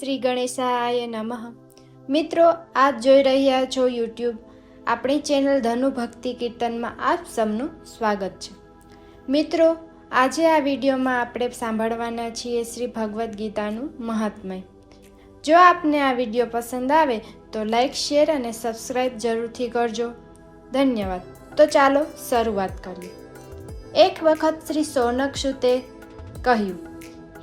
શ્રી ગણેશાય નમઃ. મિત્રો, આપ જોઈ રહ્યા છો યુટ્યુબ આપણી ચેનલ ધનુ ભક્તિ કીર્તનમાં આપ સૌનું સ્વાગત છે. મિત્રો, આજે આ વિડીયોમાં આપણે સાંભળવાના છીએ શ્રી ભગવદ્ ગીતાનું મહાત્મય. જો આપને આ વિડીયો પસંદ આવે તો લાઈક, શેર અને સબસ્ક્રાઈબ જરૂરથી કરજો. ધન્યવાદ. તો ચાલો શરૂઆત કરીએ. એક વખત શ્રી શૌનક સુતે કહ્યું,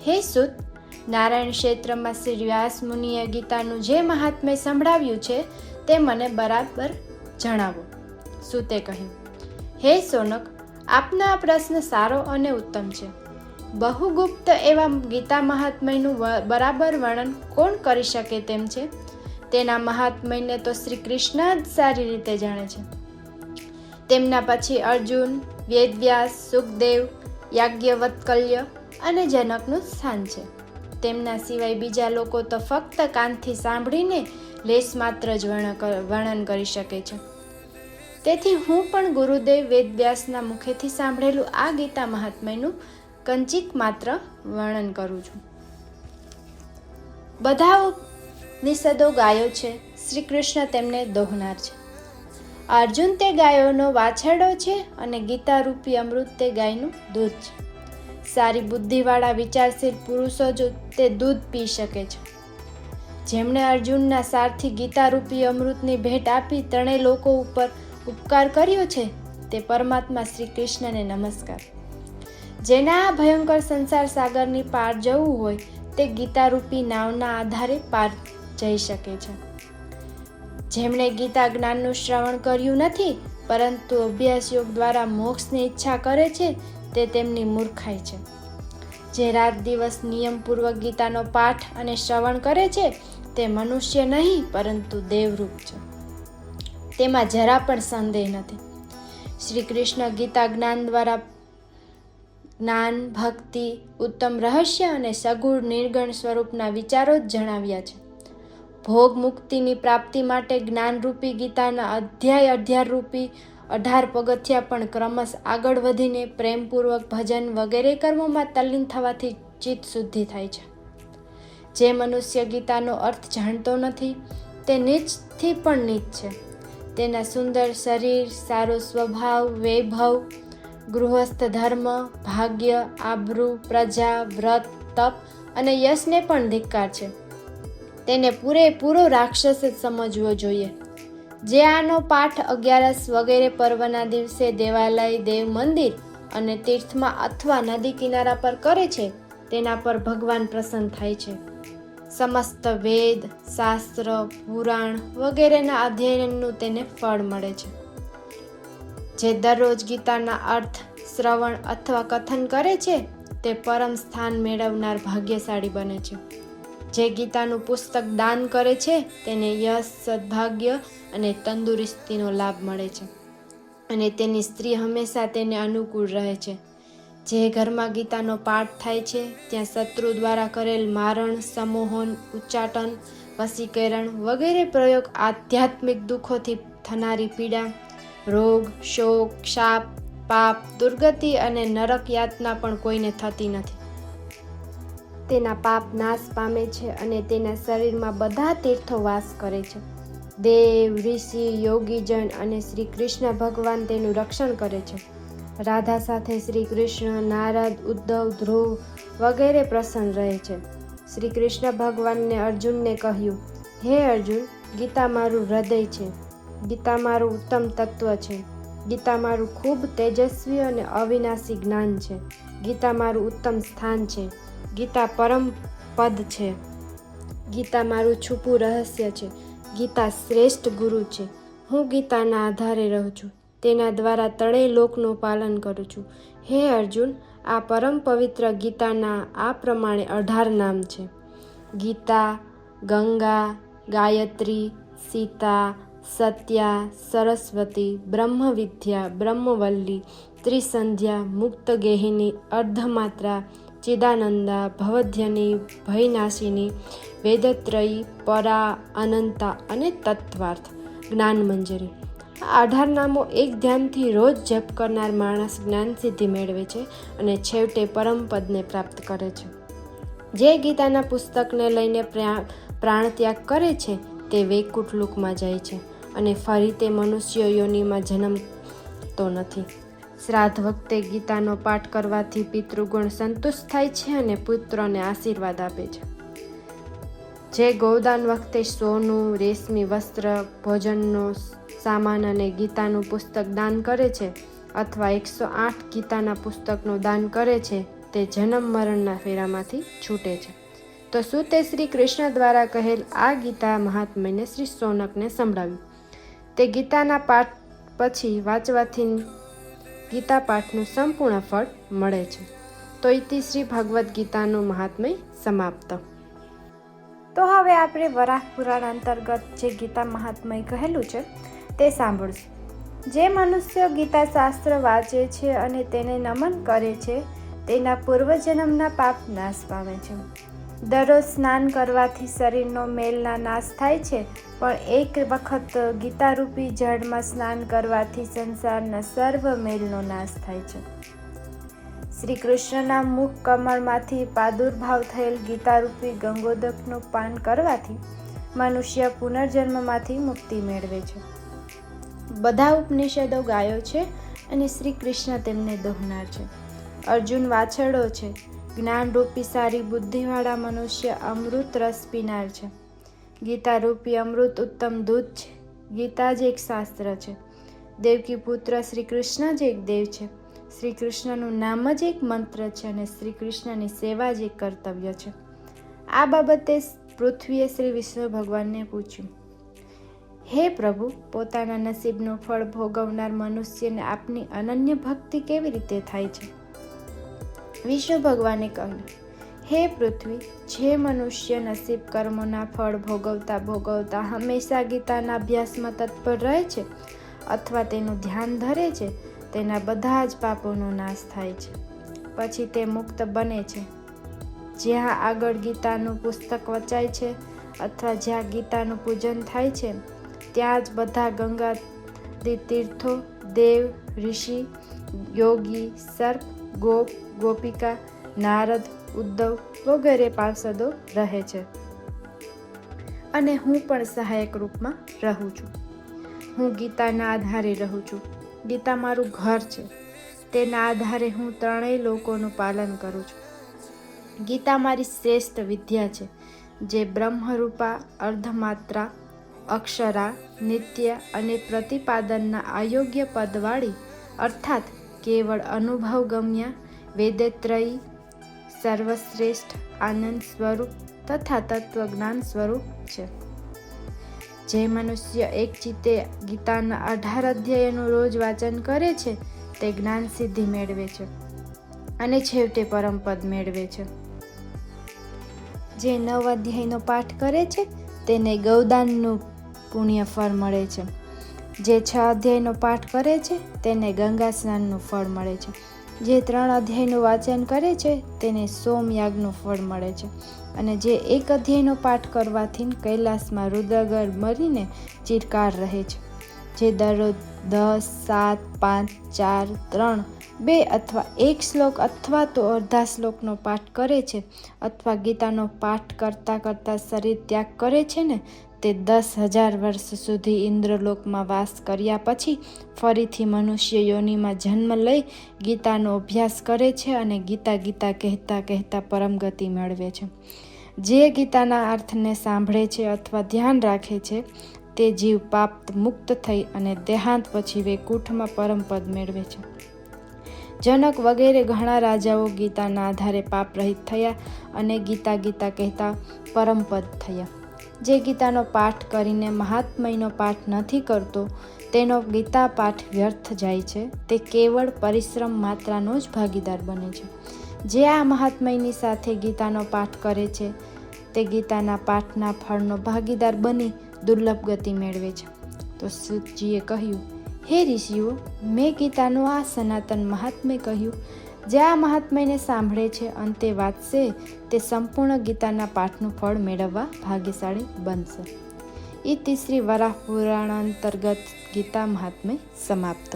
હે સુત, નારાયણ ક્ષેત્રમાં શ્રી વ્યાસ મુનિએ ગીતાનું જે મહાત્મ્ય સંભળાવ્યું છે તે મને બરાબર જણાવો. સુતે કહ્યું, હે શૌનક, આપનો આ પ્રશ્ન સારો અને ઉત્તમ છે. બહુગુપ્ત એવા ગીતા મહાત્મ્યનું બરાબર વર્ણન કોણ કરી શકે તેમ છે? તેના મહાત્મ્યને તો શ્રી કૃષ્ણ જ સારી રીતે જાણે છે. તેમના પછી અર્જુન, વેદવ્યાસ, સુખદેવ, યાજ્ઞવલ્ક્ય અને જનકનું સ્થાન છે. તેમના સિવાય બીજા લોકો તો ફક્ત કાનથી સાંભળીને લેશ માત્ર જ વર્ણન કરી શકે છે. તેથી હું પણ ગુરુદેવ વેદવ્યાસના મુખેથી સાંભળેલું આ ગીતા મહાત્મ્યનું કંચિત માત્ર વર્ણન કરું છું. બધા ઉપનિષદો ગાયો છે, શ્રી કૃષ્ણ તેમને દોહનાર છે. અર્જુન તે ગાયોનો વાછરડો છે અને ગીતા રૂપી અમૃત તે ગાયનું દૂધ છે. સારી બુદ્ધિવાળા વિચારશીલ પુરુષો જ તે દૂધ પી શકે છે. જેમણે અર્જુનના સારથી ગીતા રૂપી અમૃતની ભેટ આપી ત્રણેય લોકો ઉપર ઉપકાર કર્યો છે તે પરમાત્મા શ્રી કૃષ્ણને નમસ્કાર. જેના આ ભયંકર સંસાર સાગરની પાર જવું હોય તે ગીતા રૂપી નાવના આધારે પાર જઈ શકે છે. જેમણે ગીતા જ્ઞાનનું શ્રવણ કર્યું નથી પરંતુ અભ્યાસ યોગ દ્વારા મોક્ષની ઈચ્છા કરે છે તે તેમની મૂર્ખાઈ છે. જે રાત દિવસ નિયમપૂર્વક ગીતાનો પાઠ અને શ્રવણ કરે છે તે મનુષ્ય નહીં પરંતુ દેવરૂપ છે. તેમાં જરા પણ સંદેહ નથી. શ્રી કૃષ્ણ ગીતા જ્ઞાન દ્વારા જ્ઞાન, ભક્તિ, ઉત્તમ રહસ્ય અને સગુણ નિર્ગુણ સ્વરૂપના વિચારો જ જણાવ્યા છે. ભોગ મુક્તિની પ્રાપ્તિ માટે જ્ઞાનરૂપી ગીતાના અધ્યાય રૂપી 18 પગથિયા પણ ક્રમશ આગળ વધીને પ્રેમપૂર્વક ભજન વગેરે કર્મોમાં તલ્લીન થવાથી ચિત્ત શુદ્ધિ થાય છે. જે મનુષ્ય ગીતાનો અર્થ જાણતો નથી તે નીચથી પણ નીચ છે. તેના સુંદર શરીર, સારો સ્વભાવ, વૈભવ, ગૃહસ્થ ધર્મ, ભાગ્ય, આબરૂ, પ્રજા, વ્રત, તપ અને યશને પણ ધિક્કાર છે. તેને પૂરેપૂરો રાક્ષસ જ સમજવો જોઈએ. જે આનો પાઠ 11 વગેરે પર્વના દિવસે દેવાલય, દેવ મંદિર અને તીર્થમાં અથવા નદી કિનારા પર કરે છે તેના પર ભગવાન પ્રસન્ન થાય છે. સમસ્ત વેદ, શાસ્ત્ર, પુરાણ વગેરેના અધ્યયનનું તેને ફળ મળે છે. જે દરરોજ ગીતાના અર્થ, શ્રવણ અથવા કથન કરે છે તે પરમ સ્થાન મેળવનાર ભાગ્યશાળી બને છે. જે ગીતાનું પુસ્તક દાન કરે છે તેને યશ, સદભાગ્ય અને તંદુરસ્તીનો લાભ મળે છે અને તેની સ્ત્રી હંમેશા તેને અનુકૂળ રહે છે. જે ઘરમાં ગીતાનો પાઠ થાય છે ત્યાં શત્રુ દ્વારા કરેલ મારણ, સમોહન, ઉચ્ચાટન, વશીકરણ વગેરે પ્રયોગ, આધ્યાત્મિક દુઃખોથી થનારી પીડા, રોગ, શોક, શાપ, પાપ, દુર્ગતિ અને નરક યાતના પણ કોઈને થતી નથી. તેના પાપ નાશ પામે છે અને તેના શરીરમાં બધા તીર્થો વાસ કરે છે. દેવ, ઋષિ, યોગીજન અને શ્રી કૃષ્ણ ભગવાન તેનું રક્ષણ કરે છે. રાધા સાથે શ્રી કૃષ્ણ, નારદ, ઉદ્ધવ, ધ્રુવ વગેરે પ્રસન્ન રહે છે. શ્રી કૃષ્ણ ભગવાનને અર્જુનને કહ્યું, હે અર્જુન, ગીતા મારું હૃદય છે. ગીતા મારું ઉત્તમ તત્વ છે. ગીતા મારું ખૂબ તેજસ્વી અને અવિનાશી જ્ઞાન છે. ગીતા મારું ઉત્તમ સ્થાન છે. ગીતા પરમ પદ છે. ગીતા મારું છુપું રહસ્ય છે. ગીતા શ્રેષ્ઠ ગુરુ છે. હું ગીતાના આધારે રહું છું. તેના દ્વારા ત્રણેય લોકનું પાલન કરું છું. હે અર્જુન, આ પરમ પવિત્ર ગીતાના આ પ્રમાણે 18 નામ છે. ગીતા, ગંગા, ગાયત્રી, સીતા, સત્યા, સરસ્વતી, બ્રહ્મવિદ્યા, બ્રહ્મવલ્લી, ત્રિસંધ્યા, મુક્તગેહિની, અર્ધમાત્રા, ચિદાનંદા, ભવધ્યની, ભયનાશિની, વેદત્રયી, પરા, અનંતા અને તત્વાર્થ, જ્ઞાનમંજરી. આ 18 નામો એક ધ્યાનથી રોજ જપ કરનાર માણસ જ્ઞાન સિદ્ધિ મેળવે છે અને છેવટે પરમ પદને પ્રાપ્ત કરે છે. જે ગીતાના પુસ્તકને લઈને પ્રાણત્યાગ કરે છે તે વૈકુંઠ લોકમાં જાય છે અને ફરી તે મનુષ્ય યોનિમાં જન્મતો નથી. શ્રાદ્ધ વખતે ગીતાનો પાઠ કરવાથી પિતૃગણ સંતુષ્ટ થાય છે અને પુત્રોને આશીર્વાદ આપે છે. જે ગૌદાન વખતે સોનું, રેશમી વસ્ત્ર, ભોજનનો સામાન અને ગીતાનું પુસ્તક દાન કરે છે અથવા 108 ગીતાના પુસ્તકનું દાન કરે છે તે જન્મ મરણના ફેરામાંથી છૂટે છે. તો શું તે શ્રી કૃષ્ણ દ્વારા કહેલ આ ગીતા મહાત્મ્યને શ્રી શૌનકને સંભળાવ્યું. તે ગીતાના પાઠ પછી વાંચવાથી ગીતા પાઠનું સંપૂર્ણ ફળ મળે છે. તો ઇતિ શ્રી ભગવદ્ ગીતાનું મહાત્મ્ય સમાપ્ત. તો હવે આપણે વરાહ પુરાણ અંતર્ગત જે ગીતા મહાત્મ્ય કહેલું છે તે સાંભળશું. જે મનુષ્ય ગીતા શાસ્ત્ર વાંચે છે અને તેને નમન કરે છે તેના પૂર્વજન્મના પાપ નાશ પામે છે. દરરોજ સ્નાન કરવાથી શરીરનો મેલના નાશ થાય છે, પણ એક વખત ગીતારૂપી જળમાં સ્નાન કરવાથી સંસારના સર્વ મેલનો નાશ થાય છે. શ્રી કૃષ્ણના મુખ કમળમાંથી પ્રાદુર્ભાવ થયેલ ગીતારૂપી ગંગોદકનું પાન કરવાથી મનુષ્ય પુનર્જન્મમાંથી મુક્તિ મેળવે છે. બધા ઉપનિષદો ગાયો છે અને શ્રી કૃષ્ણ તેમને દોહનાર છે. અર્જુન વાછરડો છે. જ્ઞાનરૂપી સારી બુદ્ધિવાળા મનુષ્ય અમૃત રસ પીનાર છે. ગીતારૂપી અમૃત ઉત્તમ દૂધ છે. ગીતા જ એક શાસ્ત્ર છે. દેવકી પુત્ર શ્રી કૃષ્ણ જ એક દેવ છે. શ્રી કૃષ્ણનું નામ જ એક મંત્ર છે અને શ્રી કૃષ્ણની સેવા જ એક કર્તવ્ય છે. આ બાબતે પૃથ્વીએ શ્રી વિષ્ણુ ભગવાનને પૂછ્યું, હે પ્રભુ, પોતાના નસીબનું ફળ ભોગવનાર મનુષ્યને આપની અનન્ય ભક્તિ કેવી રીતે થાય છે? વિષ્ણુ ભગવાને કહ્યું, હે પૃથ્વી, જે મનુષ્ય નસીબ કર્મોના ફળ ભોગવતા હંમેશા ગીતાના અભ્યાસમાં તત્પર રહે છે અથવા તેનું ધ્યાન ધરે છે, તેના બધા જ પાપોનો નાશ થાય છે. પછી તે મુક્ત બને છે. જ્યાં આગળ ગીતાનું પુસ્તક વચાય છે અથવા જ્યાં ગીતાનું પૂજન થાય છે ત્યાં જ બધા ગંગાદી તીર્થો, દેવ, ઋષિ, યોગી, સર્પ, ગોપ, ગોપિકા, નારદ, ઉદ્ધવ વગેરે પાર્ષદો રહે છે અને હું પણ સહાયક રૂપમાં રહું છું. હું ગીતાના આધારે રહું છું. ગીતા મારું ઘર છે. તેના આધારે હું ત્રણેય લોકોનું પાલન કરું છું. ગીતા મારી શ્રેષ્ઠ વિદ્યા છે, જે બ્રહ્મરૂપા, અર્ધમાત્રા, અક્ષરા, નિત્ય અને પ્રતિપાદનના અયોગ્ય પદવાળી અર્થાત કેવળ અનુભવગમ્ય, વેદત્રયી, સર્વશ્રેષ્ઠ, આનંદ સ્વરૂપ તથા તત્વજ્ઞાન સ્વરૂપ છે. જે મનુષ્ય એક ચિત્તે ગીતાના 18 અધ્યાયનું રોજ વાંચન કરે છે તે જ્ઞાન સિદ્ધિ મેળવે છે અને છેવટે પરમપદ મેળવે છે. જે 9 અધ્યાયનો પાઠ કરે છે તેને ગૌદાનનું પુણ્ય ફળ મળે છે. જે 6 અધ્યાયનો પાઠ કરે છે તેને ગંગા સ્નાનનું ફળ મળે છે. જે 3 અધ્યાયનું વાંચન કરે છે તેને સોમયાગનું ફળ મળે છે અને જે 1 અધ્યાયનો પાઠ કરવાથી કૈલાસમાં રુદ્રગઢ મરીને ચિરકાળ રહે છે. જે દરરોજ 10, 7, 5, 4, 3, 2 અથવા 1 શ્લોક અથવા તો અડધા શ્લોકનો પાઠ કરે છે અથવા ગીતાનો પાઠ કરતાં શરીર ત્યાગ કરે છે ને તે 10,000 વર્ષ સુધી ઇન્દ્રલોકમાં વાસ કર્યા પછી ફરીથી મનુષ્ય યોનિમાં જન્મ લઈ ગીતાનો અભ્યાસ કરે છે અને ગીતા કહેતા પરમગતિ મેળવે છે. જે ગીતાના અર્થને સાંભળે છે અથવા ધ્યાન રાખે છે તે જીવ પાપ મુક્ત થઈ અને દેહાંત પછી વૈકુંઠમાં પરમપદ મેળવે છે. જનક વગેરે ઘણા રાજાઓ ગીતાના આધારે પાપ રહિત થયા અને ગીતા કહેતા પરમપદ થયા. જે ગીતાનો પાઠ કરીને મહાત્મયનો પાઠ નથી કરતો તેનો ગીતા પાઠ વ્યર્થ જાય છે. તે કેવળ પરિશ્રમ માત્રાનો જ ભાગીદાર બને છે. જે આ મહાત્મયની સાથે ગીતાનો પાઠ કરે છે તે ગીતાના પાઠના ફળનો ભાગીદાર બની દુર્લભ ગતિ મેળવે છે. તો સૂતજીએ કહ્યું, હે ઋષિઓ, મેં ગીતાનું આ સનાતન મહાત્મ્ય કહ્યું. જે આ મહાત્મ્યને સાંભળે છે અંતે વાંચશે તે સંપૂર્ણ ગીતાના પાઠનું ફળ મેળવવા ભાગ્યશાળી બનશે. ઇતિ શ્રી વરાહ પુરાણ અંતર્ગત ગીતા મહાત્મ્ય સમાપ્ત.